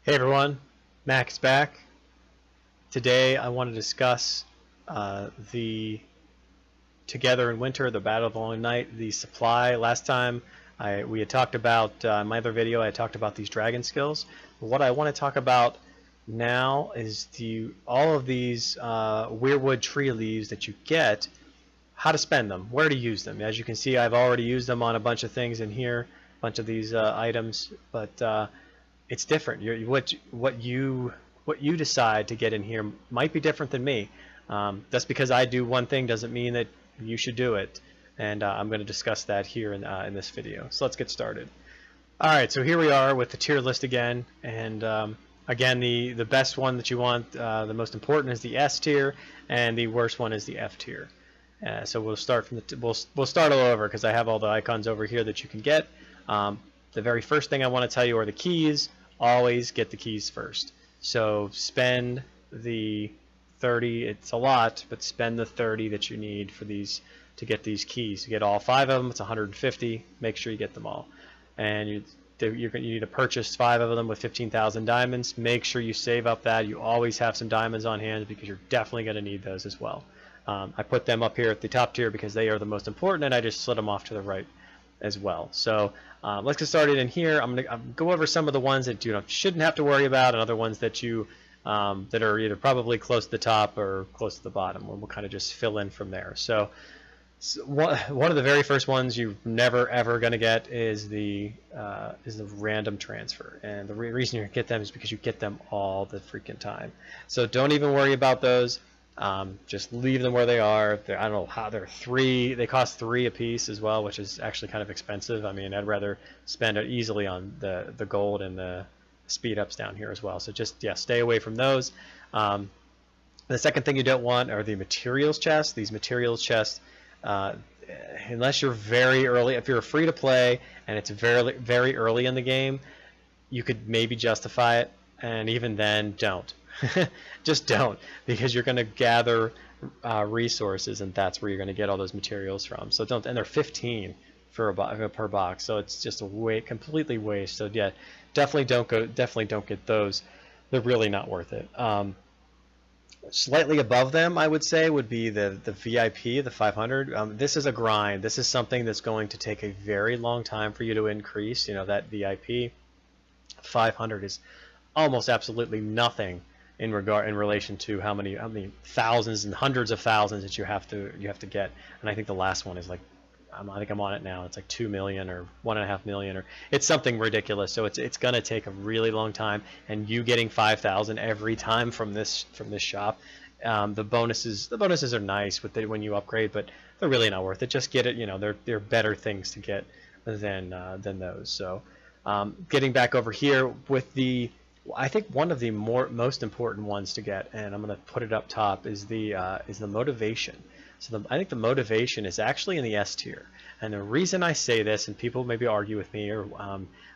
Hey everyone, Mac's back. Today I want to discuss the Together in Winter, the Battle of the Long Night, the supply. Last time we had talked about, in my other video, I talked about these dragon skills. But what I want to talk about now is all of these weirwood tree leaves that you get, how to spend them, where to use them. As you can see, I've already used them on a bunch of things in here, a bunch of these items, but it's different. What you decide to get in here might be different than me. Just because I do one thing doesn't mean that you should do it, and I'm going to discuss that here in this video. So let's get started. All right, so here we are with the tier list again, and again, the best one that you want, the most important is the S tier, and the worst one is the F tier. So we'll start from we'll start all over because I have all the icons over here that you can get. The very first thing I want to tell you are the keys. Always get the keys first. So spend the 30. It's a lot, but spend the 30 that you need for these to get these keys. You get all 5 of them. It's 150. Make sure you get them all. And you need to purchase 5 of them with 15,000 diamonds. Make sure you save up that. You always have some diamonds on hand because you're definitely going to need those as well. I put them up here at the top tier because they are the most important, and I just slid them off to the right as well. So let's get started in here. I'm going to go over some of the ones that you shouldn't have to worry about, and other ones that you that are either probably close to the top or close to the bottom. We'll kind of just fill in from there. So one of the very first ones you're never ever going to get is the random transfer, and the reason you get them is because you get them all the freaking time. So don't even worry about those. Just leave them where they are. I don't know how they're 3. They cost 3 a piece as well, which is actually kind of expensive. I mean, I'd rather spend it easily on the gold and the speed ups down here as well. So just stay away from those. The second thing you don't want are the materials chests. These materials chests, unless you're very early, if you're free to play and it's very early in the game, you could maybe justify it, and even then, don't. Just don't, because you're going to gather resources, and that's where you're going to get all those materials from. So don't, and they're 15 per box, so it's just a completely waste. So yeah, definitely don't get those. They're really not worth it. Slightly above them, I would say, would be the VIP, the 500. This is a grind. This is something that's going to take a very long time for you to increase. You know, that VIP 500 is almost absolutely nothing in relation to how many thousands and hundreds of thousands that you have to get. And I think the last one is like, I think I'm on it now. It's like 2 million or 1.5 million, or it's something ridiculous. So it's going to take a really long time, and you getting 5,000 every time from this shop. The bonuses are nice when you upgrade, but they're really not worth it. Just get it. You know, they're better things to get than those. So getting back over here with I think one of the most important ones to get, and I'm going to put it up top, is the motivation. So I think the motivation is actually in the S tier. And the reason I say this, and people maybe argue with me,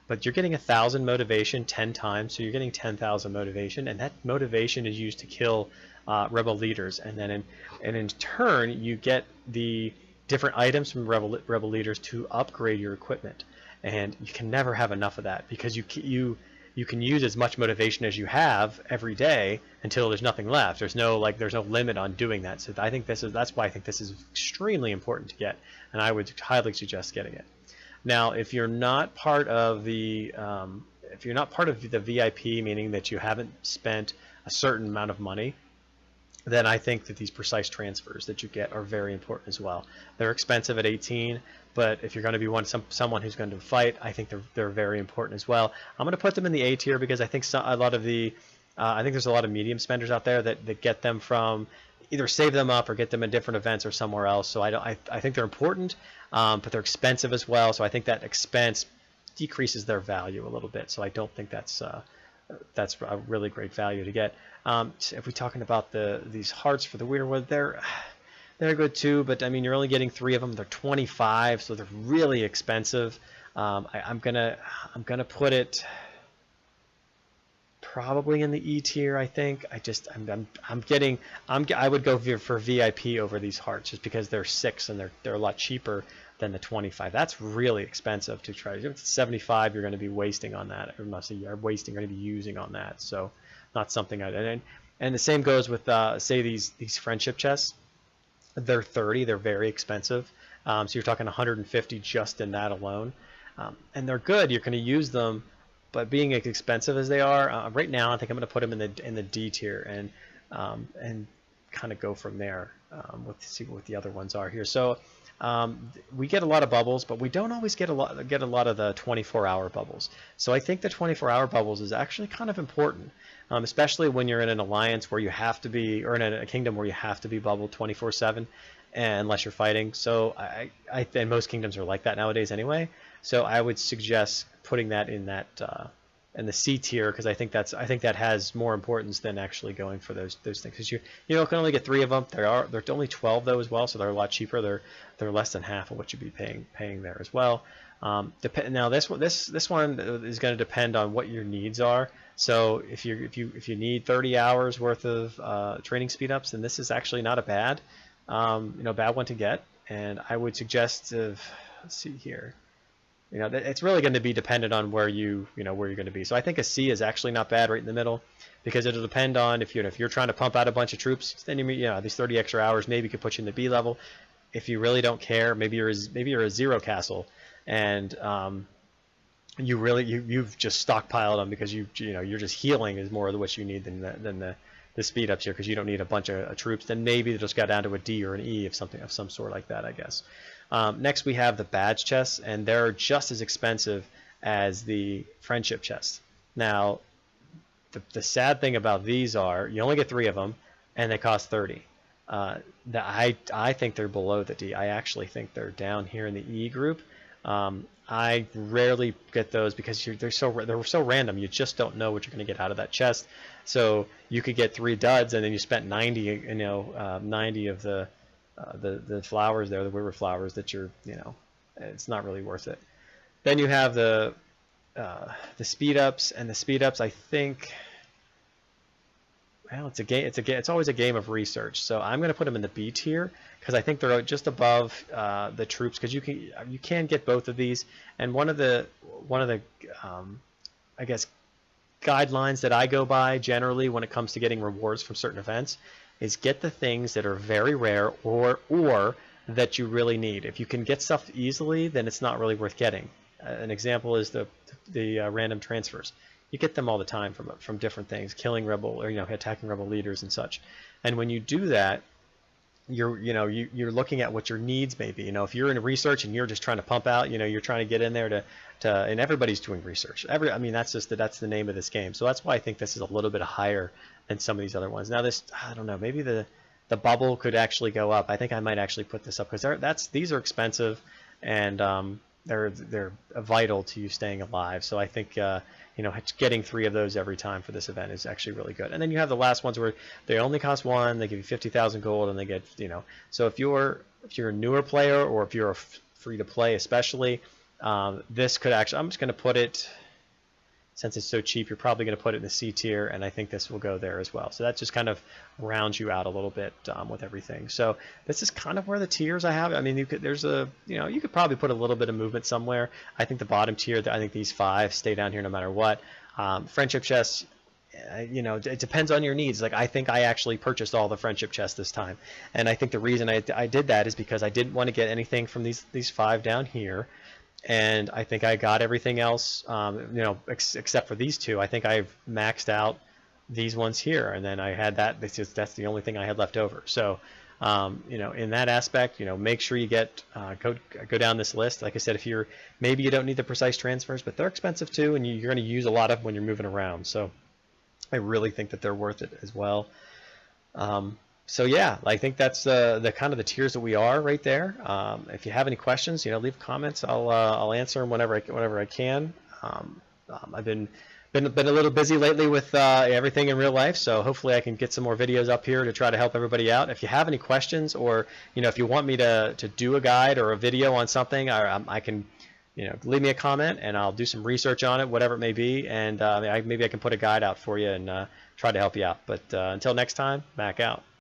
but you're getting 1,000 motivation 10 times, so you're getting 10,000 motivation, and that motivation is used to kill rebel leaders. And then in turn, you get the different items from rebel leaders to upgrade your equipment. And you can never have enough of that, because you can use as much motivation as you have every day until there's nothing left. There's no limit on doing that. So I think that's why I think this is extremely important to get, and I would highly suggest getting it. Now, if you're not part of the VIP, meaning that you haven't spent a certain amount of money, then I think that these precise transfers that you get are very important as well. They're expensive at 18, but if you're going to be someone who's going to fight, I think they're very important as well. I'm going to put them in the A tier because I think I think there's a lot of medium spenders out there that get them from either save them up or get them in different events or somewhere else. So I think they're important, but they're expensive as well. So I think that expense decreases their value a little bit. So I don't think that's a really great value to get. If we're talking about these hearts for the weirwood, they're good too, but I mean, you're only getting 3 of them. They're 25, so they're really expensive. I'm gonna put it probably in the E tier. I think I would go for VIP over these hearts just because they're 6 and they're a lot cheaper than the 25. That's really expensive to try. If it's 75, you're going to be wasting on that. Or not say you're wasting, you're going to be using on that. So not something and the same goes with say these friendship chests. They're 30. They're very expensive. So you're talking 150 just in that alone. And they're good. You're going to use them, but being as expensive as they are, right now I think I'm going to put them in the D tier and kind of go from there. See what the other ones are here. So we get a lot of bubbles, but we don't always get a lot of the 24-hour bubbles. So I think the 24-hour bubbles is actually kind of important, especially when you're in an alliance where you have to be, or in a kingdom where you have to be bubbled 24/7, unless you're fighting. So and most kingdoms are like that nowadays anyway. So I would suggest putting that in in the C tier, because I think that has more importance than actually going for those things. Because you can only get 3 of them. They're only 12 though as well, so they're a lot cheaper. They're less than half of what you'd be paying there as well. Now this one is going to depend on what your needs are. So if you need 30 hours worth of training speed ups, then this is actually not a bad bad one to get. And I would suggest let's see here. It's really going to be dependent on where where you're going to be. So I think a C is actually not bad right in the middle, because it'll depend on if you're trying to pump out a bunch of troops, then these 30 extra hours maybe could put you in the B level. If you really don't care, maybe you're a 0 castle, and you've just stockpiled them because you're just healing is more of what you need than the speed ups here, because you don't need a bunch of troops. Then maybe they'll just go down to a D or an E of some sort like that, I guess. Next we have the badge chests, and they're just as expensive as the friendship chests. Now, the sad thing about these are you only get 3 of them, and they cost 30. I think they're below the D. I actually think they're down here in the E group. I rarely get those because they're so random. You just don't know what you're going to get out of that chest. So you could get 3 duds, and then you spent 90, 90 of the flowers there, the river flowers that it's not really worth it. Then you have the speed ups, and the speed ups, I think, well, it's always a game of research. So I'm going to put them in the B tier, because I think they're just above the troops, because you can get both of these. And one of the I guess guidelines that I go by generally when it comes to getting rewards from certain events is get the things that are very rare or that you really need. If you can get stuff easily, then it's not really worth getting. An example is the random transfers. You get them all the time from different things, killing rebel or attacking rebel leaders and such. And when you do that, you're looking at what your needs may be. If you're in research and you're just trying to pump out, you're trying to get in there and everybody's doing research. That's the name of this game. So that's why I think this is a little bit higher than some of these other ones. Now I don't know, maybe the bubble could actually go up. I think I might actually put this up, because these are expensive, and they're vital to you staying alive. So I think getting 3 of those every time for this event is actually really good. And then you have the last ones where they only cost 1, they give you 50,000 gold, and they get So if you're a newer player, or if you're free to play especially, this could actually, I'm just going to put it, since it's so cheap, you're probably going to put it in the C tier, and I think this will go there as well. So that just kind of rounds you out a little bit with everything. So this is kind of where the tiers I have. You could probably put a little bit of movement somewhere. I think the bottom tier, I think these 5 stay down here no matter what. Friendship chests, it depends on your needs. Like, I think I actually purchased all the friendship chests this time, and I think the reason I did that is because I didn't want to get anything from these 5 down here. And I think I got everything else, except for these 2. I think I've maxed out these ones here, and then I had that. That's the only thing I had left over. So, in that aspect, make sure you go down this list. Like I said, maybe you don't need the precise transfers, but they're expensive too, and you're going to use a lot of them when you're moving around. So, I really think that they're worth it as well. So yeah, I think that's the kind of the tiers that we are right there. If you have any questions, leave comments. I'll answer them whenever I can. I've been a little busy lately with everything in real life, so hopefully I can get some more videos up here to try to help everybody out. If you have any questions, or if you want me to do a guide or a video on something, I can leave me a comment, and I'll do some research on it, whatever it may be, and maybe I can put a guide out for you and try to help you out. But until next time, Mac out.